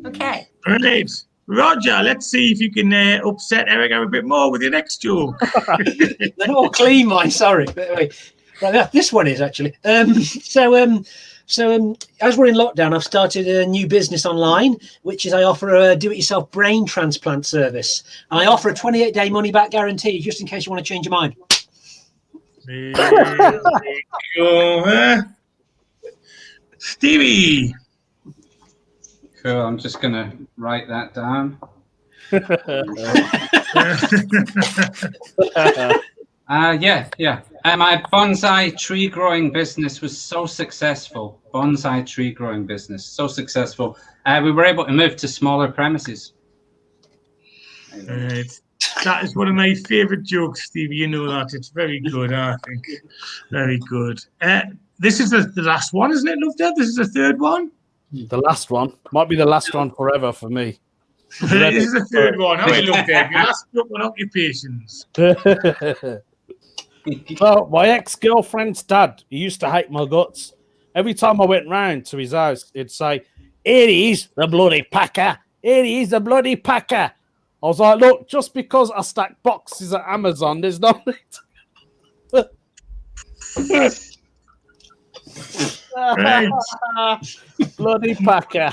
Okay. Right. Roger, let's see if you can upset Erica a bit more with your next joke. They're not all clean, mine. Sorry. But anyway, right, this one is actually. So as we're in lockdown, I've started a new business online, which is I offer a do-it-yourself brain transplant service. And I offer a 28-day money-back guarantee, just in case you want to change your mind. There we go, huh? Stevie. Cool. I'm just going to write that down. Yeah. My bonsai tree growing business was so successful. Bonsai tree growing business, so successful. We were able to move to smaller premises. Right. That is one of my favourite jokes, Stevie. You know that. It's very good, I think. Very good. This is the last one, isn't it, Love Dev? This is the third one? The last one. Might be the last one forever for me. This is the third one. How I Love Dev? Your last book on occupations. Well, my ex-girlfriend's dad, he used to hate my guts. Every time I went round to his house, he'd say, "Here he is, the bloody packer. Here he is, the bloody packer." I was like, look, just because I stack boxes at Amazon, there's no need. Right. Bloody packer. I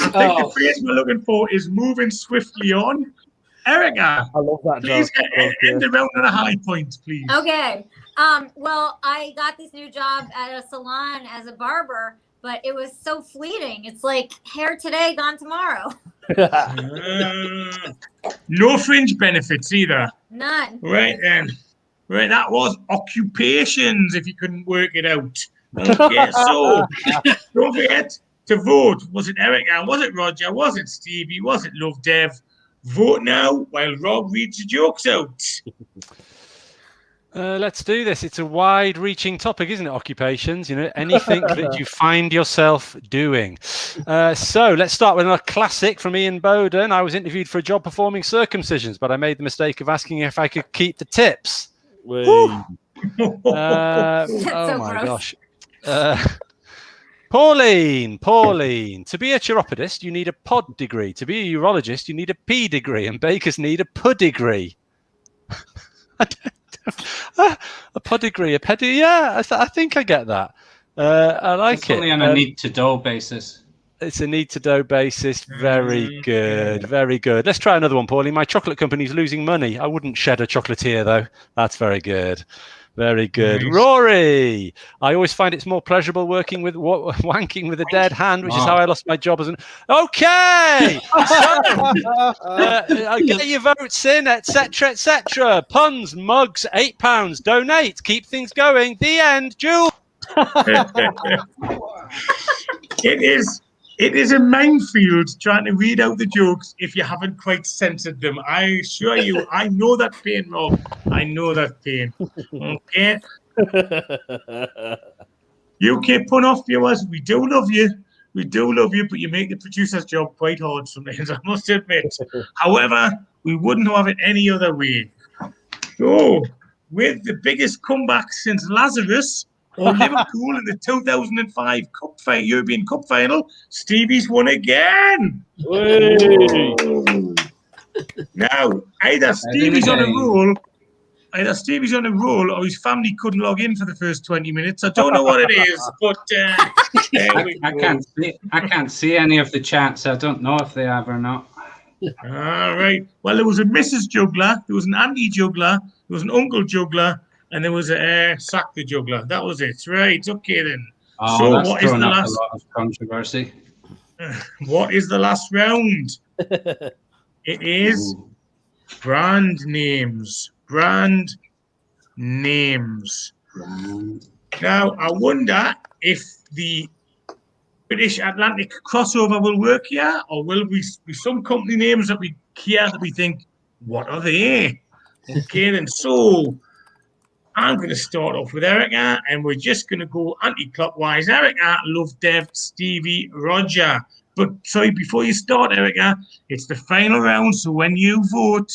think the phrase we're looking for is moving swiftly on. Erica, I love that please joke. end the round on a high point, please. Okay. Well, I got this new job at a salon as a barber, but it was so fleeting. It's like hair today, gone tomorrow. No fringe benefits either. None. Right then. Right, that was occupations, if you couldn't work it out. Okay, so don't forget to vote. Was it Erica? Was it Roger? Was it Stevie? Was it Love Dev? Vote now while Rob reads the jokes out. Let's do this. It's a wide-reaching topic, isn't it? Occupations, anything that you find yourself doing. So let's start with a classic from Ian Bowden. I was interviewed for a job performing circumcisions, but I made the mistake of asking if I could keep the tips. Oh my gosh. Pauline, to be a chiropodist, you need a pod degree. To be a urologist, you need a P degree, and bakers need a pedigree. A pedigree, yeah, I think I get that. I like it's it. only on a need-to-know basis. It's a need-to-know basis. Very good, very good. Let's try another one, Pauline. My chocolate company's losing money. I wouldn't shed a chocolatier, though. That's very good. Very good. Nice. Rory, I always find it's more pleasurable working with wanking with a dead hand, which is how I lost my job as an... Okay! So, get your votes in, etc., etc. Puns, mugs, £8. Donate. Keep things going. The end. Jules. It is a minefield trying to read out the jokes if you haven't quite censored them. I assure you, I know that pain, Rob. I know that pain. Okay? UK pun-off viewers, we do love you. We do love you, but you make the producer's job quite hard sometimes, I must admit. However, we wouldn't have it any other way. So, with the biggest comeback since Lazarus, or Liverpool in the 2005 European Cup final, Stevie's won again. Now, either Stevie's on a roll, or his family couldn't log in for the first 20 minutes. I don't know what it is, but I can't see any of the chats. I don't know if they have or not. All right. Well, there was a Mrs. Juggler, there was an Auntie Juggler, there was an Uncle Juggler, and there was a Sack the Juggler. That was it. Right. Okay then. Oh, So that's what is thrown the up last? a lot of controversy. What is the last round? It is Ooh. brand names. Brand names. Grand. Now, I wonder if the British Atlantic crossover will work here, or will we be some company names that we hear that we think, what are they? Okay, then. So, I'm going to start off with Erica, and we're just going to go anti-clockwise. Erica, Love Dev, Stevie, Roger. But sorry, before you start, Erica, it's the final round. So when you vote,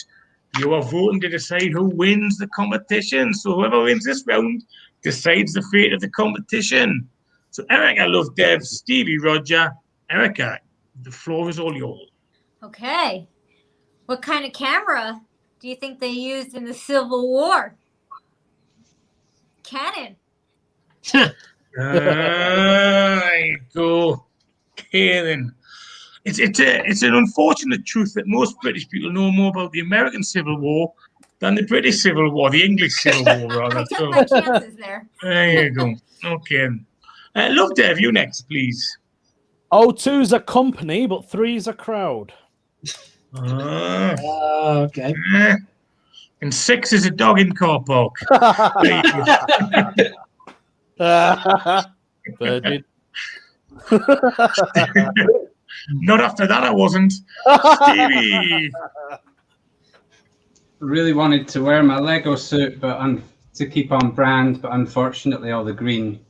you are voting to decide who wins the competition. So whoever wins this round decides the fate of the competition. So Erica, Love Dev, Stevie, Roger. Erica, the floor is all yours. Okay. What kind of camera do you think they used in the Civil War? Canon. There you go. Okay, then. It's an unfortunate truth that most British people know more about the American Civil War than the British Civil War, the English Civil War, rather. I took my chances there. There you go. Okay. Love Dev, you next, please. O2's a company, but 3's a crowd. Okay. And 6 is a dog in car park. Virgin. Not after that, I wasn't. Stevie. Really wanted to wear my Lego suit, but to keep on brand, but unfortunately all the green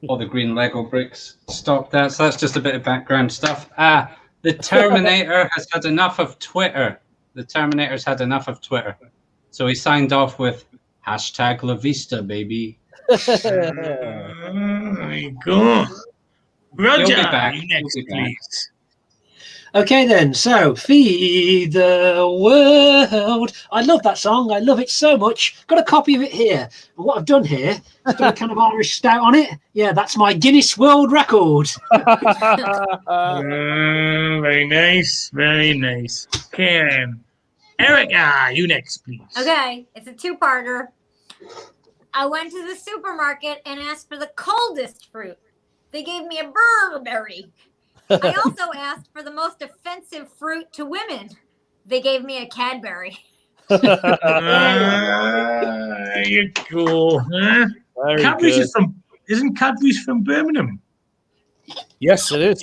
Lego bricks stopped that. So that's just a bit of background stuff. The Terminator has had enough of Twitter. The Terminator's had enough of Twitter. So he signed off with #La Vista, baby. There you go. Roger, You'll be back. you next, You'll be back. please. Okay then, so Feed the World. I love that song. I love it so much. Got a copy of it here. And what I've done here, I've got a can of Irish Stout on it. Yeah, that's my Guinness World Record. Very nice, very nice. Okay, then. Erica, you next, please. Okay, it's a two-parter. I went to the supermarket and asked for the coldest fruit. They gave me a Burberry. I also asked for the most offensive fruit to women. They gave me a Cadbury. There you go. Huh? Very Cadbury's good. is isn't Cadbury's from Birmingham? Yes, it is.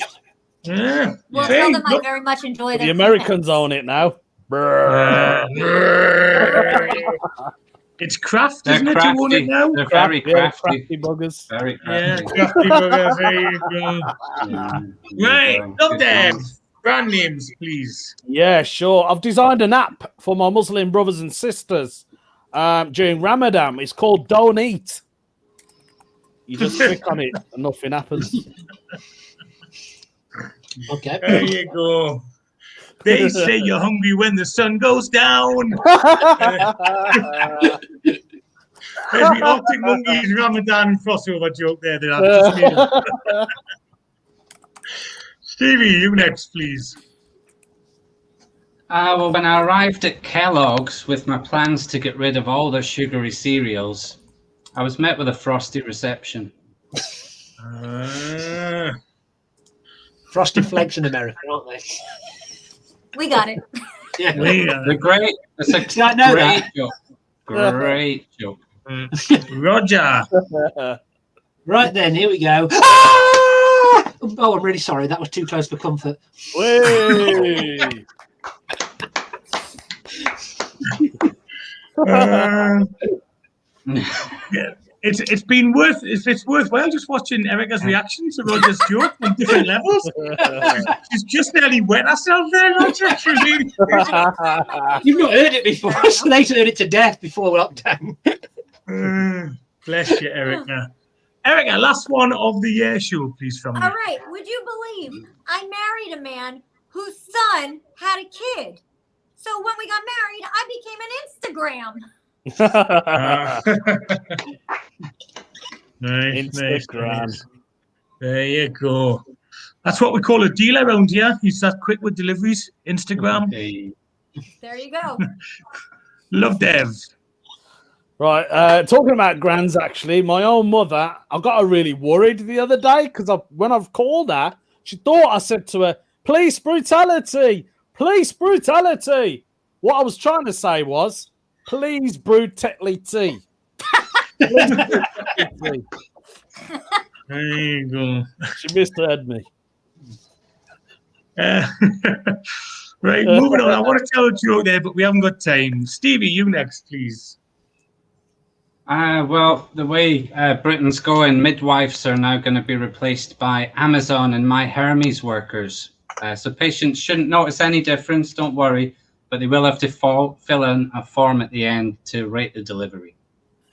Yeah. Well, Hey, tell them I look. very much enjoy The their Americans own it now. Brrr. It's Kraft, They're isn't it? You own it crafty. now? They're very Yeah, crafty. buggers. Very Yeah, crafty. crafty buggers. There you go. Yeah. Right, love Good them. ones. Brand names, please. Yeah, sure. I've designed an app for my Muslim brothers and sisters during Ramadan. It's called Don't Eat. You just click on it and nothing happens. Okay. There you go. They say you're hungry when the sun goes down. There's the Arctic Monkeys Ramadan crossover joke there that I've just made. Stevie, you next, please. Well, when I arrived at Kellogg's with my plans to get rid of all the sugary cereals, I was met with a frosty reception. Frosted Flakes in America, aren't they? We got it. Yeah. They're great. It's a See, I know great that. joke. Great joke. Roger. Right then, here we go. Ah! Oh, I'm really sorry. That was too close for comfort. Way. Yeah, it's been it's worthwhile just watching Erica's reaction to Roger's joke on different levels. She's just nearly wet herself there, Roger. She really- You've not heard it before. So they heard it to death before lockdown. Bless you, Erica. Erica, last one of the year show, please, from you. All right. Would you believe I married a man whose son had a kid? So when we got married, I became an Instagram. Nice, Instagram. nice. There you go. That's what we call a dealer around here. He's that quick with deliveries. Instagram. Hey. There you go. Love Dev. Right, talking about grands, actually, my own mother, I got her really worried the other day because when I've called her, she thought I said to her, police brutality, police brutality. What I was trying to say was, please brutality. There you go. She misheard me. Right, moving on. I want to tell a joke there, but we haven't got time. Stevie, you next, please. Well, the way Britain's going, midwives are now going to be replaced by Amazon and My Hermes workers. So patients shouldn't notice any difference, don't worry, but they will have to fill in a form at the end to rate the delivery.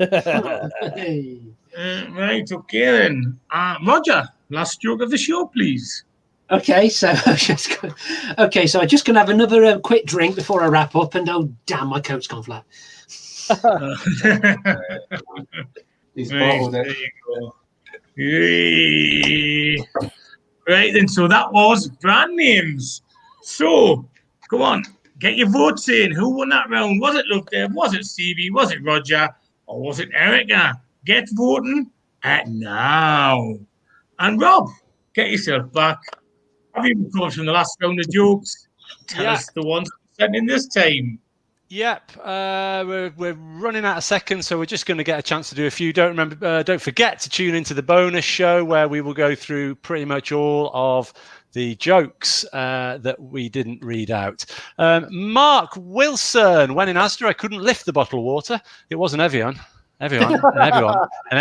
Hey. Right, okay then. Roger, last joke of the show, please. Okay, so I'm just going to have another quick drink before I wrap up, and oh damn, my coat's gone flat. He's Right, bottled there it. you go. Yay. Right then, so that was brand names. So, come on, get your votes in. Who won that round? Was it Look Dev? Was it Stevie? Was it Roger? Or was it Erica? Get voting at now. And Rob, get yourself back. Have you recovered from the last round of jokes? Tell us the ones sent in this time. Yep, we're running out of seconds, so we're just going to get a chance to do a few. Don't forget to tune into the bonus show where we will go through pretty much all of the jokes that we didn't read out. Mark Wilson, when in Asda, I couldn't lift the bottle of water. It wasn't Evian. Everyone. Oh. I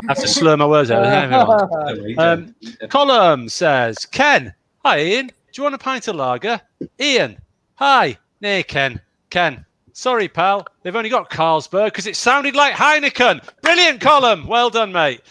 have to slur my words out. Everyone. Column says, Ken, hi Ian, do you want a pint of lager? Ian, hi, nay Ken, sorry pal, they've only got Carlsberg because it sounded like Heineken. Brilliant column, well done mate.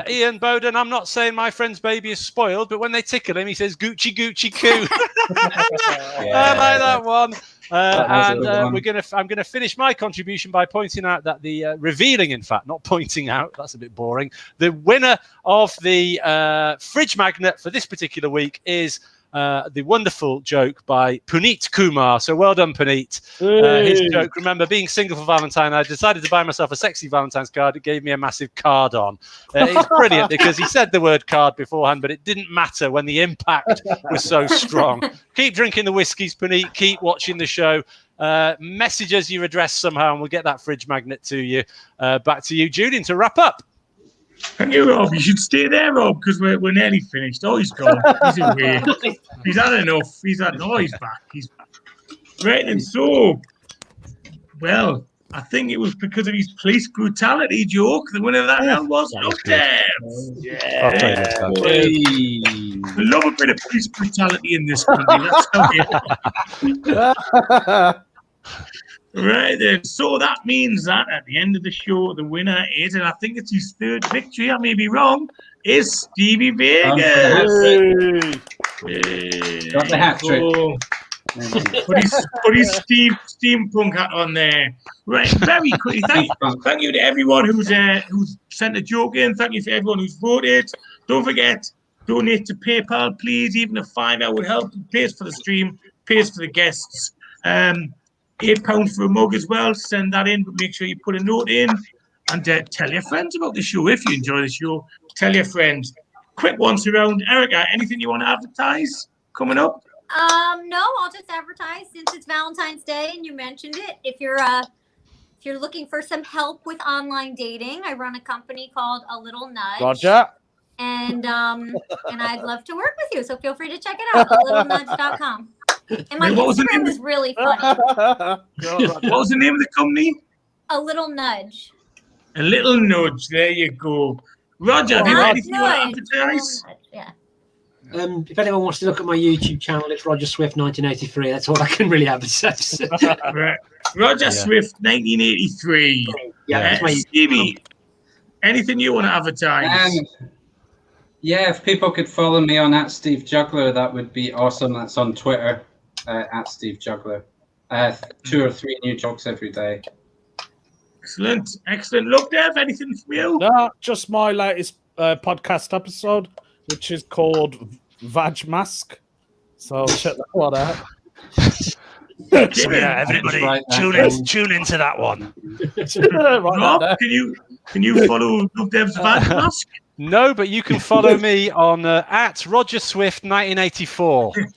Ian Bowden, I'm not saying my friend's baby is spoiled, but when they tickle him, he says Gucci Gucci Coo. I like that one. I'm gonna finish my contribution by pointing out that the revealing, in fact, not pointing out, that's a bit boring. The winner of the fridge magnet for this particular week is the wonderful joke by Puneet Kumar. So well done, Puneet. His joke, remember, being single for Valentine, I decided to buy myself a sexy Valentine's card. It gave me a massive card on. It's brilliant because he said the word card beforehand, but it didn't matter when the impact was so strong. Keep drinking the whiskies, Puneet. Keep watching the show. Message us your address somehow and we'll get that fridge magnet to you. Back to you, Julian, to wrap up. Thank you, Rob. You should stay there, Rob, because we're nearly finished. Oh, he's gone. He's away. He's had enough. He's back. He's back. Right, and so, well, I think it was because of his police brutality joke. The winner of that round was Look Dev. Yeah. We love a bit of police brutality in this country. Let's go. Right then, so that means that at the end of the show, the winner is, and I think it's his third victory, I may be wrong, is Stevie Vegas. Got the hat trick. Put his steampunk hat on there. Right, very quickly. Thank you to everyone who's sent a joke in. Thank you to everyone who's voted. Don't forget, donate to PayPal, please. Even a $5 would help. It pays for the stream, pays for the guests. £8 for a mug as well. Send that in, but make sure you put a note in and tell your friends about the show. If you enjoy the show, tell your friends. Quick once around. Erica, anything you want to advertise coming up? No, I'll just advertise since it's Valentine's Day and you mentioned it. If you're looking for some help with online dating, I run a company called A Little Nudge. Roger. And I'd love to work with you. So feel free to check it out. ALittleNudge.com. And my Instagram is really funny. What was the name of the company? A Little Nudge. A Little Nudge. There you go. Roger, have you got anything you want to advertise? Yeah. If anyone wants to look at my YouTube channel, it's Roger Swift 1983. That's all I can really advertise. Right. Roger Swift 1983. Yeah, Stevie, anything you want to advertise? Yeah, if people could follow me on @SteveJuggler, that would be awesome. That's on Twitter, @SteveJuggler. 2 or 3 new jokes every day. Excellent. Look, Dev, anything from you? No, just my latest podcast episode, which is called Vag Mask. So check that one out. So yeah, everybody Right, tune into that one. Right Rob, can you follow Love Dev's Van Mask? No, but you can follow me on at Roger Swift 1984 because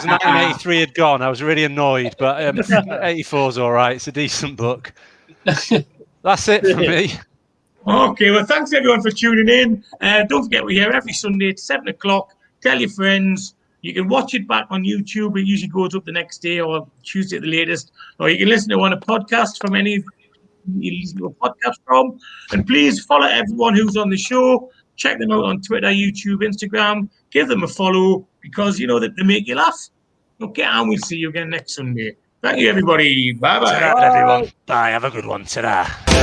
1983 had gone. I was really annoyed, but 84 is all right. It's a decent book. That's it for me. Okay, well, thanks everyone for tuning in. Don't forget, we're here every Sunday at 7 o'clock. Tell your friends. You can watch it back on YouTube. It usually goes up the next day or Tuesday at the latest. Or you can listen to it on a podcast from any you listen to a podcast from. And please follow everyone who's on the show. Check them out on Twitter, YouTube, Instagram. Give them a follow because you know that they make you laugh. Okay, and we'll see you again next Sunday. Thank you, everybody. Bye-bye. Ta-ra, everyone. Bye. Have a good one. Ta-ra.